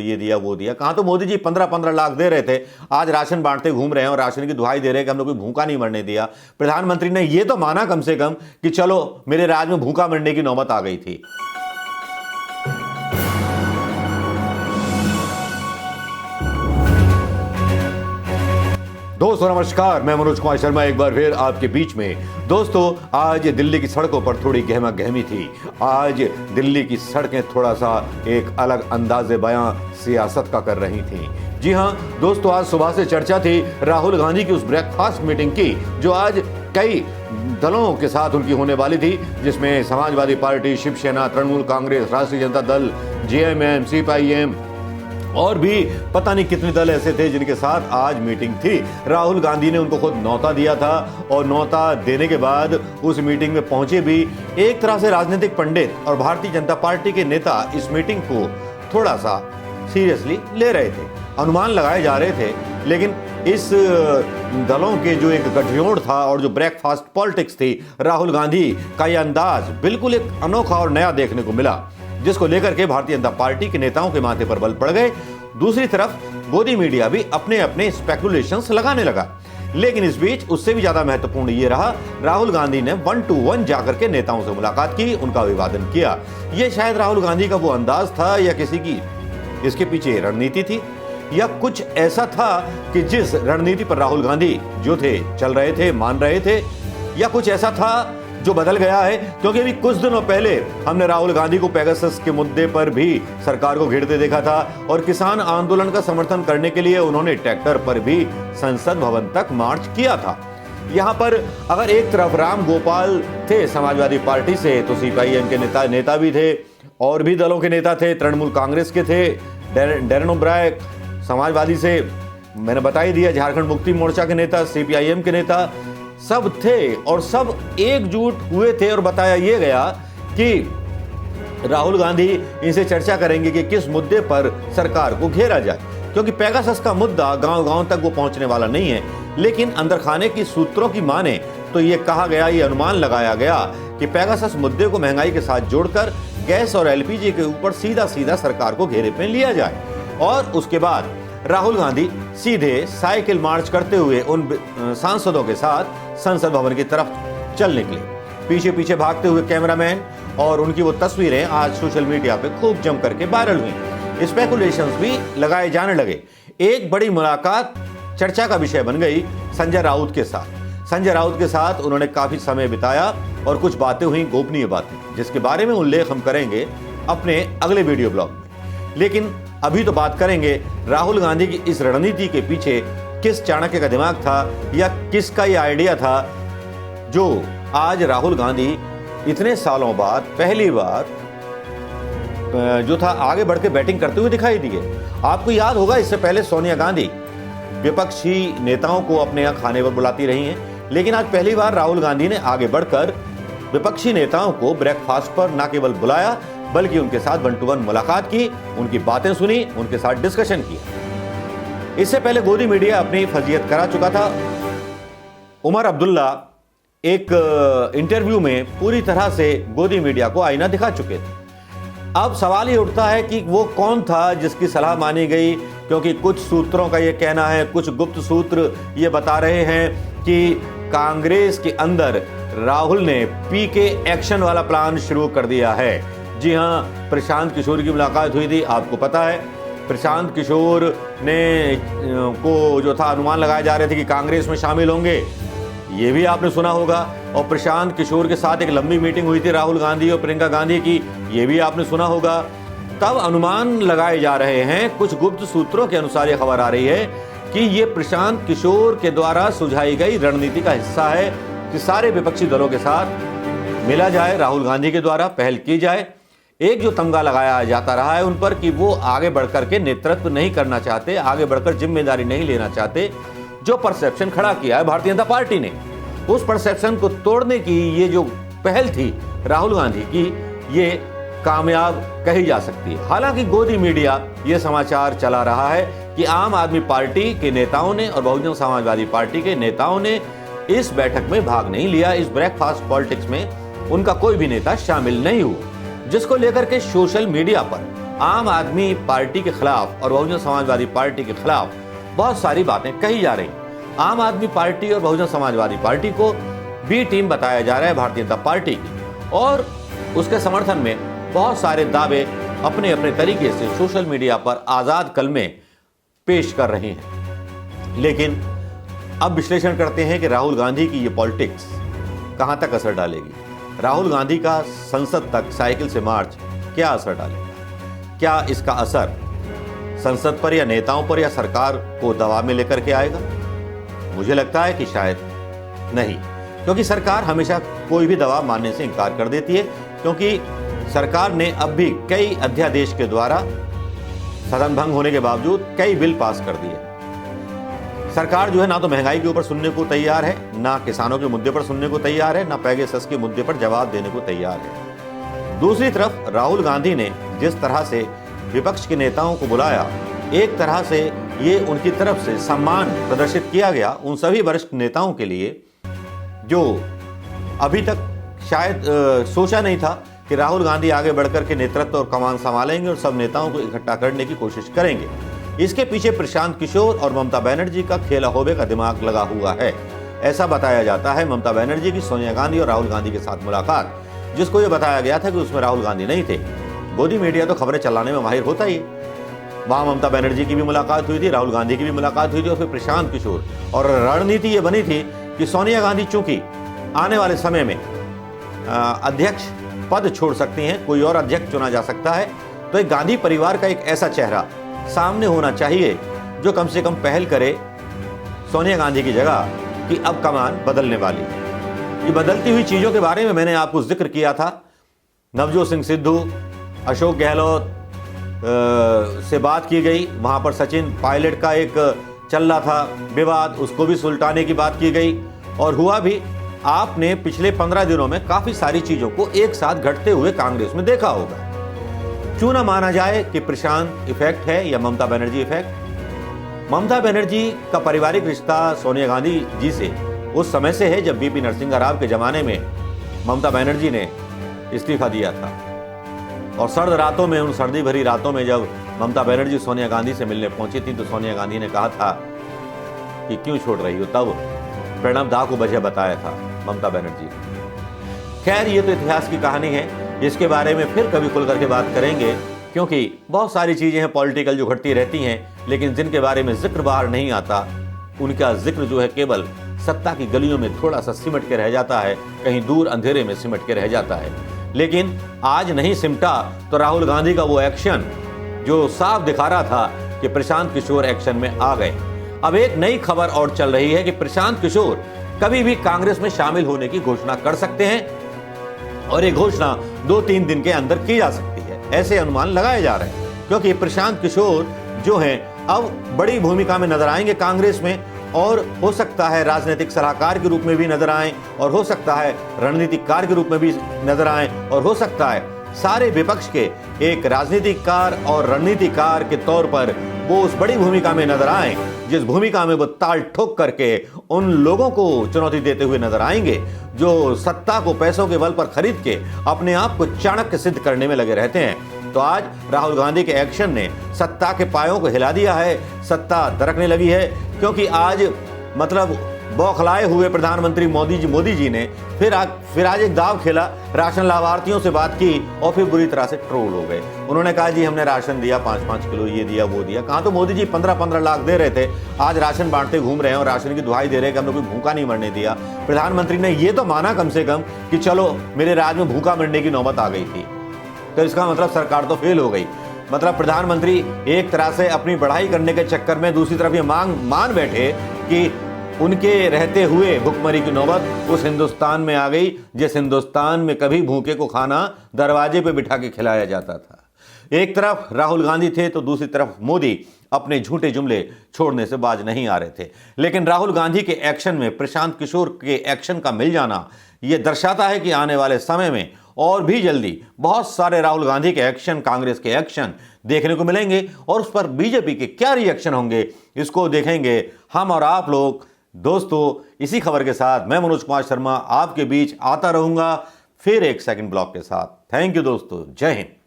ये दिया वो दिया। कहाँ तो मोदी जी 15-15 लाख दे रहे थे, आज राशन बांटते घूम रहे हैं और राशन की दुहाई दे रहे हैं कि हम लोग कोई भूखा नहीं मरने दिया। प्रधानमंत्री ने ये तो माना कम से कम कि चलो मेरे राज में भूखा मरने की नौबत आ गई थी। दोस्तों नमस्कार, मैं मनोज कुमार शर्मा एक बार फिर आपके बीच में। दोस्तों आज दिल्ली की सड़कों पर थोड़ी गहमा गहमी थी। आज दिल्ली की सड़कें थोड़ा सा एक अलग अंदाज़े बयां सियासत का कर रही थीं। जी हां दोस्तों, आज सुबह से चर्चा थी राहुल गांधी की उस ब्रेकफास्ट मीटिंग की जो आज कई दलों के साथ उनकी होने वाली थी, जिसमें समाजवादी पार्टी, शिवसेना, तृणमूल कांग्रेस, राष्ट्रीय जनता दल, जेएमएम, सीपीआईएम और भी पता नहीं कितने दल ऐसे थे जिनके साथ आज मीटिंग थी। राहुल गांधी ने उनको खुद न्योता दिया था और न्योता देने के बाद उस मीटिंग में पहुंचे भी एक तरह से राजनीतिक पंडित और भारतीय जनता पार्टी के नेता इस मीटिंग को थोड़ा सा सीरियसली ले रहे थे, अनुमान लगाए जा रहे थे। लेकिन इस दलों के जो एक गठजोड़ था और जो ब्रेकफास्ट पॉलिटिक्स थी, राहुल गांधी का यह अंदाज बिल्कुल एक अनोखा और नया देखने को मिला, जिसको लेकर के भारतीय जनता पार्टी के नेताओं के माथे पर बल पड़ गए। दूसरी तरफ गोदी मीडिया भी अपने अपने स्पेकुलेशंस लगाने लगा। लेकिन इस बीच उससे भी ज्यादा महत्वपूर्ण ये रहा, राहुल गांधी ने 1-to-1 जाकर के नेताओं से मुलाकात की, उनका अभिवादन किया। यह शायद राहुल गांधी का वो अंदाज था या किसी की इसके पीछे रणनीति थी या कुछ ऐसा था कि जिस रणनीति पर राहुल गांधी जो थे चल रहे थे, मान रहे थे, या कुछ ऐसा था जो बदल गया है। क्योंकि अभी कुछ दिनों पहले हमने राहुल गांधी को पेगासस के मुद्दे पर भी सरकार को घेरते देखा था और किसान आंदोलन का समर्थन करने के लिए उन्होंने ट्रैक्टर पर भी संसद भवन तक मार्च किया था। यहां पर अगर एक तरफ राम गोपाल थे समाजवादी पार्टी से, तो सीपीआईएम के नेता भी थे और भी दलों के नेता थे, तृणमूल कांग्रेस के थे, डैरेन ओब्राय समाजवादी से, मैंने बता ही दिया, झारखंड मुक्ति मोर्चा के नेता, सीपीआईएम के नेता, सब थे और सब एकजुट हुए थे और बताया यह गया कि राहुल गांधी इनसे चर्चा करेंगे कि किस मुद्दे पर सरकार को घेरा जाए। क्योंकि पेगासस का मुद्दा गांव-गांव तक वो पहुंचने वाला नहीं है। लेकिन अंदर खाने की सूत्रों की माने तो ये कहा गया, ये अनुमान लगाया गया कि पेगासस मुद्दे को महंगाई के साथ जोड़कर गैस और एलपीजी के ऊपर सीधा सीधा सरकार को घेरे में लिया जाए और उसके बाद राहुल गांधी सीधे साइकिल मार्च करते हुए उन सांसदों के साथ संसद भवन की तरफ चल निकले। पीछे पीछे भागते हुए कैमरामैन और उनकी वो तस्वीरें आज सोशल मीडिया पे खूब जम करके वायरल हुई। स्पेकुलेशंस भी लगाए जाने लगे। एक बड़ी मुलाकात चर्चा का विषय बन गई संजय राउत के साथ। संजय राउत के साथ उन्होंने काफी समय बिताया और कुछ बातें हुई, गोपनीय बातें, जिसके बारे में उल्लेख हम करेंगे अपने अगले वीडियो ब्लॉग में। लेकिन अभी तो बात करेंगे राहुल गांधी की इस रणनीति के पीछे किस चाणक्य का दिमाग था या किसका ये आइडिया था जो आज राहुल गांधी इतने सालों बाद पहली बार जो था आगे बढ़ के बैटिंग करते हुए दिखाई दिए। आपको याद होगा इससे पहले सोनिया गांधी विपक्षी नेताओं को अपने यहाँ खाने पर बुलाती रही हैं, लेकिन आज पहली बार राहुल गांधी ने आगे बढ़कर विपक्षी नेताओं को ब्रेकफास्ट पर न केवल बुलाया बल्कि उनके साथ 1-to-1 मुलाकात की, उनकी बातें सुनी, उनके साथ डिस्कशन किया। इससे पहले गोदी मीडिया अपनी फजीयत करा चुका था। उमर अब्दुल्ला एक इंटरव्यू में पूरी तरह से गोदी मीडिया को आईना दिखा चुके थे। अब सवाल ये उठता है कि वो कौन था जिसकी सलाह मानी गई, क्योंकि कुछ सूत्रों का ये कहना है, कुछ गुप्त सूत्र ये बता रहे हैं कि कांग्रेस के अंदर राहुल ने पीके एक्शन वाला प्लान शुरू कर दिया है। जी हां, प्रशांत किशोर की मुलाकात हुई थी, आपको पता है। प्रशांत किशोर ने को जो था अनुमान लगाए जा रहे थे कि कांग्रेस में शामिल होंगे, ये भी आपने सुना होगा। और प्रशांत किशोर के साथ एक लंबी मीटिंग हुई थी राहुल गांधी और प्रियंका गांधी की, ये भी आपने सुना होगा। तब अनुमान लगाए जा रहे हैं, कुछ गुप्त सूत्रों के अनुसार यह खबर आ रही है कि ये प्रशांत किशोर के द्वारा सुझाई गई रणनीति का हिस्सा है कि सारे विपक्षी दलों के साथ मिला जाए, राहुल गांधी के द्वारा पहल की जाए। एक जो तमगा लगाया जाता रहा है उन पर कि वो आगे बढ़कर के नेतृत्व नहीं करना चाहते, आगे बढ़कर जिम्मेदारी नहीं लेना चाहते। जो परसेप्शन खड़ा किया है भारतीय जनता पार्टी ने, उस परसेप्शन को तोड़ने की ये जो पहल थी राहुल गांधी की, ये कामयाब कही जा सकती है। हालांकि गोदी मीडिया ये समाचार चला रहा है कि आम आदमी पार्टी के नेताओं ने और बहुजन समाजवादी पार्टी के नेताओं ने इस बैठक में भाग नहीं लिया। इस ब्रेकफास्ट पॉलिटिक्स में उनका कोई भी नेता शामिल नहीं हुआ, जिसको लेकर के सोशल मीडिया पर आम आदमी पार्टी के खिलाफ और बहुजन समाजवादी पार्टी के खिलाफ बहुत सारी बातें कही जा रही। आम आदमी पार्टी और बहुजन समाजवादी पार्टी को बी टीम बताया जा रहा है भारतीय जनता पार्टी की, और उसके समर्थन में बहुत सारे दावे अपने अपने तरीके से सोशल मीडिया पर आज़ाद कल में पेश कर रहे हैं। लेकिन अब विश्लेषण करते हैं कि राहुल गांधी की ये पॉलिटिक्स कहां तक असर डालेगी। राहुल गांधी का संसद तक साइकिल से मार्च क्या असर डालेगा? क्या इसका असर संसद पर या नेताओं पर या सरकार को दबाव में लेकर के आएगा? मुझे लगता है कि शायद नहीं, क्योंकि सरकार हमेशा कोई भी दबाव मानने से इनकार कर देती है, क्योंकि सरकार ने अब भी कई अध्यादेश के द्वारा सदन भंग होने के बावजूद कई बिल पास कर दिए। सरकार जो है ना तो महंगाई के ऊपर सुनने को तैयार है, ना किसानों के मुद्दे पर सुनने को तैयार है, ना पेगासस के मुद्दे पर जवाब देने को तैयार है। दूसरी तरफ राहुल गांधी ने जिस तरह से विपक्ष के नेताओं को बुलाया, एक तरह से ये उनकी तरफ से सम्मान प्रदर्शित किया गया उन सभी वरिष्ठ नेताओं के लिए जो अभी तक शायद सोचा नहीं था कि राहुल गांधी आगे बढ़कर के नेतृत्व और कमान संभालेंगे और सब नेताओं को इकट्ठा करने की कोशिश करेंगे। इसके पीछे प्रशांत किशोर और ममता बनर्जी का खेला होबे का दिमाग लगा हुआ है। ऐसा बताया जाता है ममता बनर्जी की सोनिया गांधी और राहुल गांधी के साथ मुलाकात, जिसको ये बताया गया था कि उसमें राहुल गांधी नहीं थे। मोदी मीडिया तो खबरें चलाने में माहिर होता ही। वहां ममता बनर्जी की भी मुलाकात हुई थी, राहुल गांधी की भी मुलाकात हुई थी और फिर प्रशांत किशोर, और रणनीति ये बनी थी कि सोनिया गांधी चूंकि आने वाले समय में अध्यक्ष पद छोड़ सकती हैं, कोई और अध्यक्ष चुना जा सकता है, तो एक गांधी परिवार का एक ऐसा चेहरा सामने होना चाहिए जो कम से कम पहल करे सोनिया गांधी की जगह कि अब कमान बदलने वाली। ये बदलती हुई चीजों के बारे में मैंने आपको जिक्र किया था। नवजोत सिंह सिद्धू, अशोक गहलोत से बात की गई, वहां पर सचिन पायलट का एक चल रहा था विवाद, उसको भी सुलटाने की बात की गई, और हुआ भी। आपने पिछले 15 दिनों में काफी सारी चीजों को एक साथ घटते हुए कांग्रेस में देखा होगा। क्यों ना माना जाए कि प्रशांत इफेक्ट है या ममता बनर्जी इफेक्ट। ममता बनर्जी का पारिवारिक रिश्ता सोनिया गांधी जी से उस समय से है जब बीपी नरसिंह राव के जमाने में ममता बनर्जी ने इस्तीफा दिया था, और सर्द रातों में, उन सर्दी भरी रातों में जब ममता बनर्जी सोनिया गांधी से मिलने पहुंची थी तो सोनिया गांधी ने कहा था कि क्यों छोड़ रही हो, तब प्रणब दा को वजह बताया था ममता बनर्जी। खैर, ये तो इतिहास की कहानी है, इसके बारे में फिर कभी खुल करके बात करेंगे, क्योंकि बहुत सारी चीजें हैं पॉलिटिकल जो घटती रहती हैं, लेकिन जिनके बारे में जिक्र बाहर नहीं आता, उनका जिक्र जो है केवल सत्ता की गलियों में थोड़ा सा सिमट के रह जाता है, कहीं दूर अंधेरे में सिमट के रह जाता है। लेकिन आज नहीं सिमटा तो राहुल गांधी का वो एक्शन जो साफ दिखा रहा था कि प्रशांत किशोर एक्शन में आ गए। अब एक नई खबर और चल रही है कि प्रशांत किशोर कभी भी कांग्रेस में शामिल होने की घोषणा कर सकते हैं, और ये घोषणा 2-3 दिन के अंदर की जा सकती है, ऐसे अनुमान लगाए जा रहे हैं, क्योंकि प्रशांत किशोर जो हैं अब बड़ी भूमिका में नजर आएंगे कांग्रेस में, और हो सकता है राजनीतिक सलाहकार के रूप में भी नजर आए, और हो सकता है रणनीतिकार के रूप में भी नजर आए, और हो सकता है सारे विपक्ष के एक राजनीतिकार और रणनीतिकार के तौर पर वो उस बड़ी भूमिका में नजर आए जिस भूमिका में वो ताल ठोक करके उन लोगों को चुनौती देते हुए नजर आएंगे जो सत्ता को पैसों के बल पर खरीद के अपने आप को चाणक्य सिद्ध करने में लगे रहते हैं। तो आज राहुल गांधी के एक्शन ने सत्ता के पायों को हिला दिया है, सत्ता दरकने लगी है, क्योंकि आज मतलब बौखलाए हुए प्रधानमंत्री मोदी जी ने फिर आज एक दाव खेला, राशन लाभार्थियों से बात की और फिर बुरी तरह से ट्रोल हो गए। उन्होंने कहा जी हमने राशन दिया 5-5 किलो, ये दिया वो दिया। कहाँ तो मोदी जी 15-15 लाख दे रहे थे, आज राशन बांटते घूम रहे हैं और राशन की दुहाई दे रहे हैं कि हमने कोई भूखा नहीं मरने दिया। प्रधानमंत्री ने ये तो माना कम से कम कि चलो मेरे राज में भूखा मरने की नौबत आ गई थी, तो इसका मतलब सरकार तो फेल हो गई। मतलब प्रधानमंत्री एक तरह से अपनी बढ़ाई करने के चक्कर में दूसरी तरफ ये मान बैठे कि उनके रहते हुए भुखमरी की नौबत उस हिंदुस्तान में आ गई जिस हिंदुस्तान में कभी भूखे को खाना दरवाजे पे बिठा के खिलाया जाता था। एक तरफ राहुल गांधी थे तो दूसरी तरफ मोदी अपने झूठे जुमले छोड़ने से बाज नहीं आ रहे थे। लेकिन राहुल गांधी के एक्शन में प्रशांत किशोर के एक्शन का मिल जाना यह दर्शाता है कि आने वाले समय में और भी जल्दी बहुत सारे राहुल गांधी के एक्शन, कांग्रेस के एक्शन देखने को मिलेंगे, और उस पर बीजेपी के क्या रिएक्शन होंगे इसको देखेंगे हम और आप लोग। दोस्तों, इसी खबर के साथ मैं मनोज कुमार शर्मा आपके बीच आता रहूंगा फिर एक सेकंड ब्लॉग के साथ। थैंक यू दोस्तों, जय हिंद।